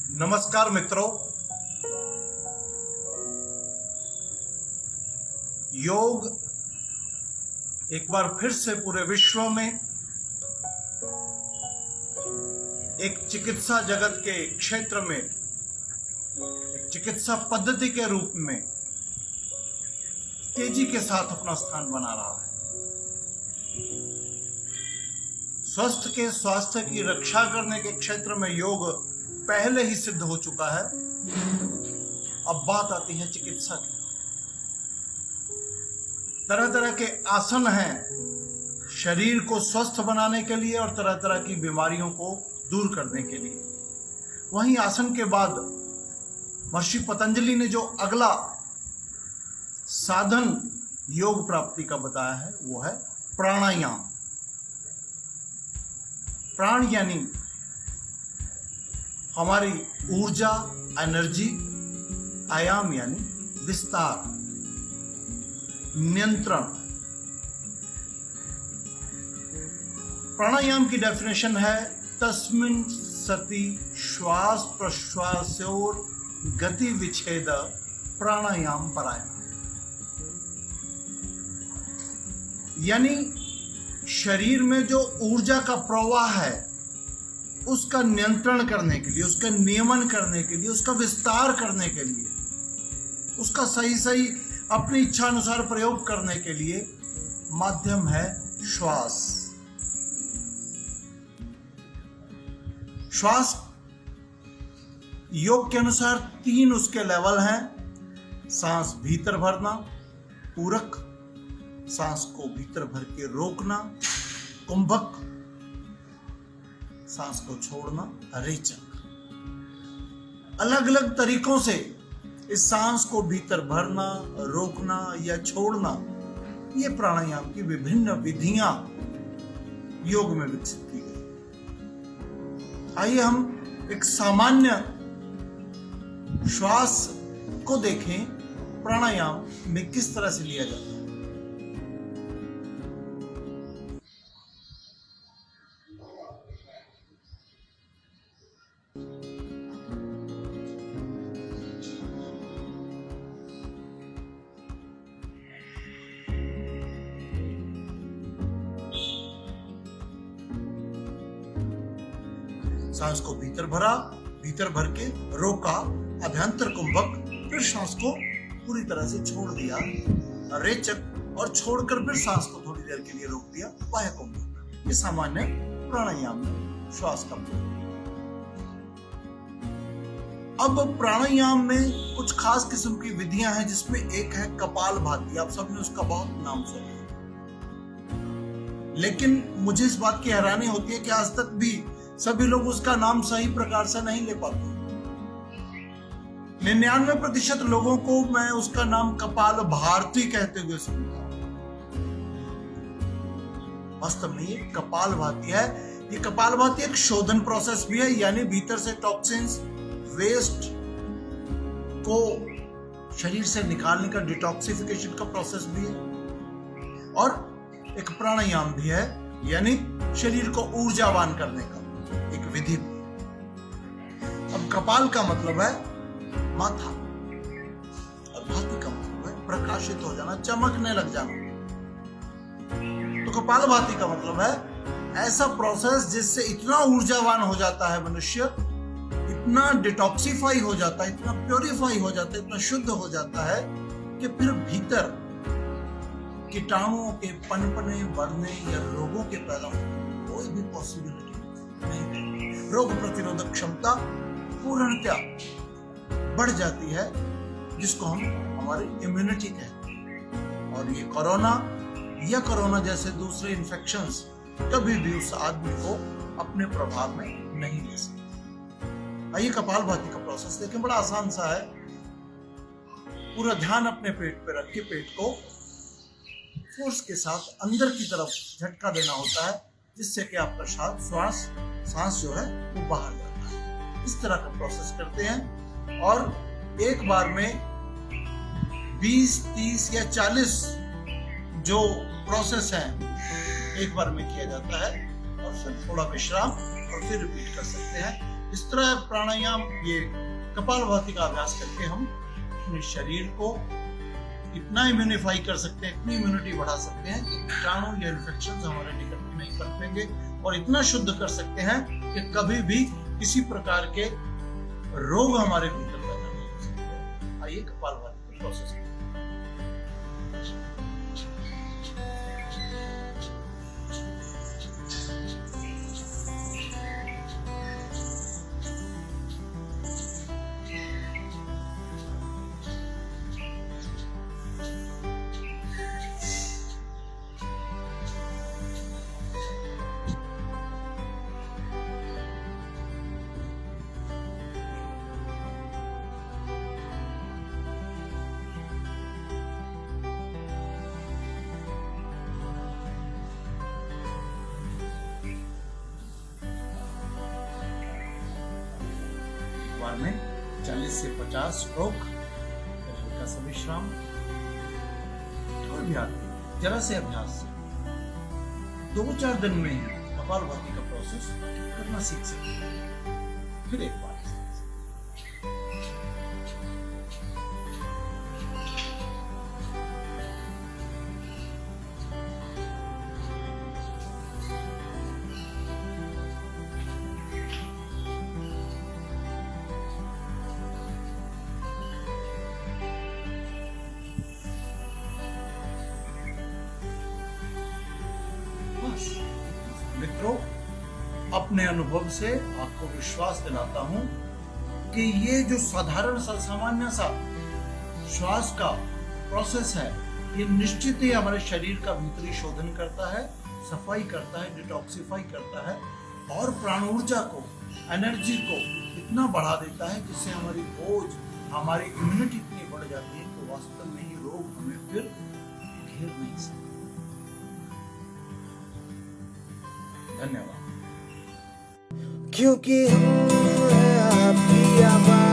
नमस्कार मित्रों, योग एक बार फिर से पूरे विश्व में एक चिकित्सा जगत के क्षेत्र में एक चिकित्सा पद्धति के रूप में तेजी के साथ अपना स्थान बना रहा है। स्वास्थ्य की रक्षा करने के क्षेत्र में योग पहले ही सिद्ध हो चुका है। अब बात आती है चिकित्सा की। तरह तरह के आसन हैं शरीर को स्वस्थ बनाने के लिए और तरह तरह की बीमारियों को दूर करने के लिए। वहीं आसन के बाद महर्षि पतंजलि ने जो अगला साधन योग प्राप्ति का बताया है वो है प्राणायाम। प्राण यानी हमारी ऊर्जा, एनर्जी, आयाम यानी विस्तार, नियंत्रण। प्राणायाम की डेफिनेशन है तस्मिन् सति श्वास प्रश्वासोर गति विच्छेद प्राणायाम परायण। यानी शरीर में जो ऊर्जा का प्रवाह है उसका नियंत्रण करने के लिए, उसका नियमन करने के लिए, उसका विस्तार करने के लिए, उसका सही अपनी इच्छा अनुसार प्रयोग करने के लिए माध्यम है श्वास। श्वास योग के अनुसार 3 उसके लेवल हैं। सांस भीतर भरना, पूरक, सांस को भीतर भर के रोकना, कुंभक, सांस को छोड़ना, रेचक। अलग अलग तरीकों से इस सांस को भीतर भरना, रोकना या छोड़ना, ये प्राणायाम की विभिन्न विधियां योग में विकसित की गई। आइए हम एक सामान्य श्वास को देखें, प्राणायाम में किस तरह से लिया जाता है। सांस को भीतर भरा, भीतर भर के रोका, अभ्यंतर कुंभक, फिर सांस को पूरी तरह से छोड़ दिया, रेचक, और छोड़कर फिर सांस को थोड़ी देर के लिए रोक दिया, बाह्य कुंभक। ये सामान्य प्राणायाम में श्वास का प्रयोग। अब प्राणायाम में कुछ खास किस्म की विधियां हैं जिसमें एक है कपालभाति। आप सबने उसका बहुत नाम सुना, लेकिन मुझे इस बात की हैरानी होती है कि आज तक भी सभी लोग उसका नाम सही प्रकार से नहीं ले पाते। 99% लोगों को मैं उसका नाम कपालभाति कहते हुए सुनता हूं। वास्तव में ये कपालभाति है। ये कपालभाति एक शोधन प्रोसेस भी है, यानी भीतर से टॉक्सिन्स, वेस्ट को शरीर से निकालने का डिटॉक्सिफिकेशन का प्रोसेस भी है, और एक प्राणायाम भी है, यानी शरीर को ऊर्जावान करने का एक विधि। अब कपाल का मतलब है माथा और भाति का मतलब है प्रकाशित हो जाना, चमकने लग जाना। तो कपालभाति का मतलब है ऐसा प्रोसेस जिससे इतना ऊर्जावान हो जाता है मनुष्य, इतना डिटॉक्सिफाई हो जाता है, इतना प्योरीफाई हो जाता है, इतना शुद्ध हो जाता है कि फिर भीतर कीटाणुओं के पनपने, बढ़ने या रोगों के पैदा होने कोई भी पॉसिबिलिटी नहीं। रोग प्रतिरोधक क्षमता पूर्णतया बढ़ जाती है, जिसको हम हमारी इम्यूनिटी कहते हैं। और ये कोरोना जैसे दूसरे इन्फेक्शंस कभी भी उस आदमी को अपने प्रभाव में नहीं ले सकते। आइए कपालभाति का प्रोसेस देखें, बड़ा आसान सा है। पूरा ध्यान अपने पेट पे रख के पेट को फोर्स के साथ अंदर की तरफ झटका देना होता है, जिससे कि आपका सांस जो है वो बाहर जाता है। इस तरह का प्रोसेस करते हैं और एक बार में 20, 30 या 40 जो प्रोसेस है एक बार में किया जाता है, और फिर थोड़ा विश्राम और फिर रिपीट कर सकते हैं। इस तरह प्राणायाम, ये कपालभाति का अभ्यास करके हम अपने शरीर को इतना इम्यूनिफाई कर सकते हैं, इतनी इम्यूनिटी बढ़ा सकते हैं कि कीटाणु या इन्फेक्शन हमारे निकट में नहीं पनपेंगे, और इतना शुद्ध कर सकते हैं कि कभी भी किसी प्रकार के रोग हमारे भीतर पैदा नहीं हो सकते। आइए कपालभाति का प्रोसेस करें। में 40 से 50 स्ट्रोक, हल्का सा विश्राम, थोड़ा ध्यान, जरा से अभ्यास से 2-4 दिन में कपालभाति का प्रोसेस करना सीख सकते हैं। फिर एक बार मित्रों, अपने अनुभव से आपको विश्वास दिलाता हूं कि ये जो साधारण सा सामान्य सा श्वास का प्रोसेस है, ये निश्चित ही हमारे शरीर का भीतरी शोधन करता है, सफाई करता है, डिटॉक्सिफाई करता है, और प्राण ऊर्जा को, एनर्जी को इतना बढ़ा देता है जिससे हमारी बोझ, हमारी इम्यूनिटी इतनी बढ़ जाती है कि वास्तव में ये रोग हमें फिर घेर नहीं सकते। धन्यवाद। क्योंकि हम हैं आपकी आवाज़।